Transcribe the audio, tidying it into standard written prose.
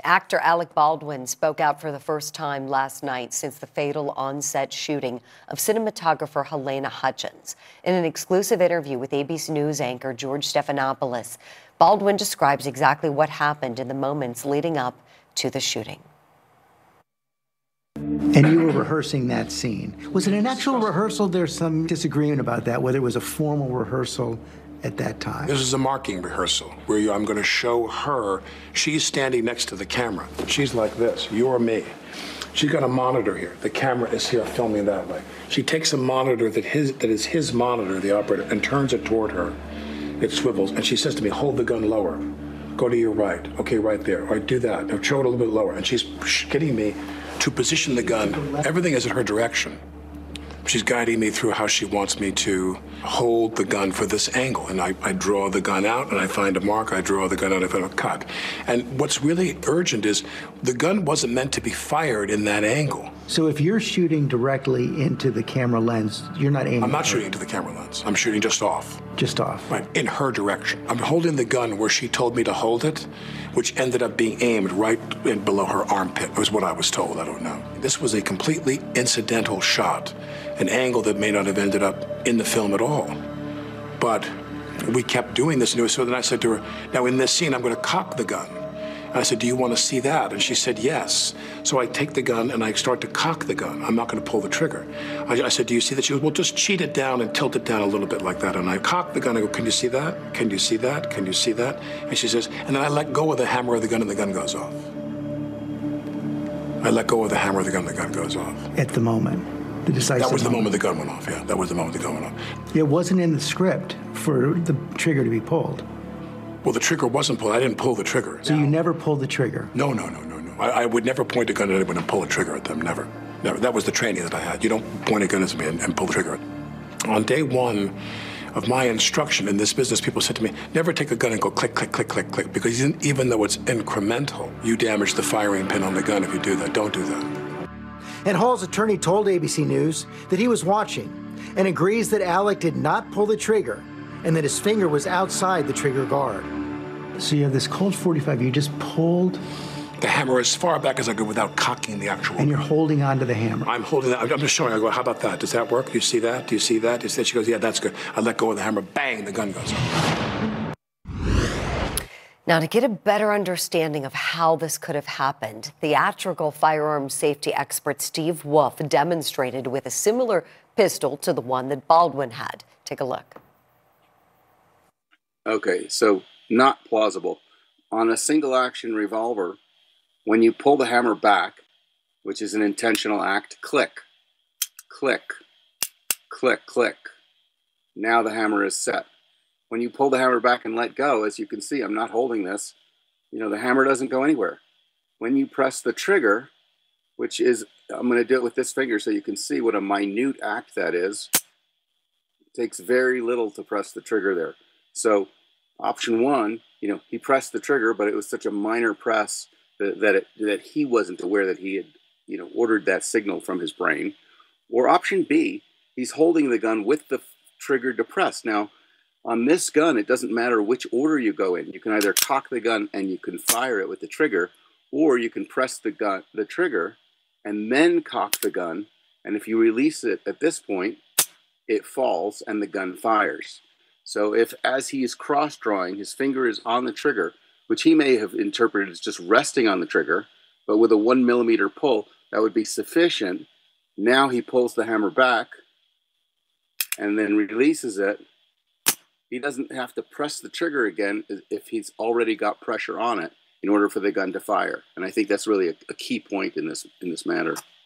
Actor Alec Baldwin spoke out for the first time last night since the fatal on-set shooting of cinematographer Halyna Hutchins. In an exclusive interview with ABC News anchor George Stephanopoulos, Baldwin describes exactly what happened in the moments leading up to the shooting. And you were rehearsing that scene. Was it an actual rehearsal? There's some disagreement about that, whether it was a formal rehearsal at that time. This is a marking rehearsal where I'm going to show her. She's standing next to the camera. She's like this. You're me. She's got a monitor here. The camera is here filming that way. She takes a monitor that is his monitor, the operator, and turns it toward her. It swivels, and she says to me, hold the gun lower. Go to your right. Okay, right there. All right, do that. Now show it a little bit lower. And she's getting me to position the gun. Everything is in her direction. She's guiding me through how she wants me to hold the gun for this angle. And I draw the gun out and I find a mark. I draw the gun out, I find a cut. And what's really urgent is the gun wasn't meant to be fired in that angle. So if you're shooting directly into the camera lens, you're not aiming? I'm not shooting into the camera lens. I'm shooting just off. Just off? Right, in her direction. I'm holding the gun where she told me to hold it, which ended up being aimed right below her armpit, was what I was told. I don't know. This was a completely incidental shot, an angle that may not have ended up in the film at all. But we kept doing this, and so then I said to her, now in this scene, I'm going to cock the gun. And I said, do you want to see that? And she said, yes. So I take the gun and I start to cock the gun. I'm not going to pull the trigger. I said, do you see that? She goes, well, just cheat it down and tilt it down a little bit like that. And I cock the gun. I go, can you see that? Can you see that? Can you see that? And she says, and then I let go of the hammer of the gun and the gun goes off. I let go of the hammer of the gun and the gun goes off. At the moment? The decisive That was the moment the gun went off, yeah. That was the moment the gun went off. It wasn't in the script for the trigger to be pulled. Well, the trigger wasn't pulled. I didn't pull the trigger. So you never pulled the trigger? No. I would never point a gun at anyone and pull a trigger at them, never. Never. That was the training that I had. You don't point a gun at me and pull the trigger. On day one of my instruction in this business, people said to me, never take a gun and go click, click, click, click, click, because even though it's incremental, you damage the firing pin on the gun if you do that. Don't do that. And Hall's attorney told ABC News that he was watching and agrees that Alec did not pull the trigger and that his finger was outside the trigger guard. So you have this Colt 45, you just pulled the hammer as far back as I could without cocking the actual. And you're holding onto the hammer. I'm holding that. I'm just showing. I go, how about that? Does that work? Do you see that? Do you see that? She goes, yeah, that's good. I let go of the hammer. Bang, the gun goes off. Now, to get a better understanding of how this could have happened, theatrical firearms safety expert Steve Wolf demonstrated with a similar pistol to the one that Baldwin had. Take a look. Okay, so not plausible. On a single action revolver, when you pull the hammer back, which is an intentional act, click, click, click, click. Now the hammer is set. When you pull the hammer back and let go, as you can see, I'm not holding this, the hammer doesn't go anywhere. When you press the trigger, which is, I'm going to do it with this finger so you can see what a minute act that is. It takes very little to press the trigger there. So option one, he pressed the trigger, but it was such a minor press that he wasn't aware that he had, ordered that signal from his brain. Or option B, he's holding the gun with the trigger depressed. Now, on this gun, it doesn't matter which order you go in. You can either cock the gun and you can fire it with the trigger, or you can press the trigger and then cock the gun. And if you release it at this point, it falls and the gun fires. So if, as he is cross-drawing, his finger is on the trigger, which he may have interpreted as just resting on the trigger, but with a 1 millimeter pull, that would be sufficient. Now he pulls the hammer back and then releases it. He doesn't have to press the trigger again if he's already got pressure on it in order for the gun to fire. And I think that's really a key point in this matter.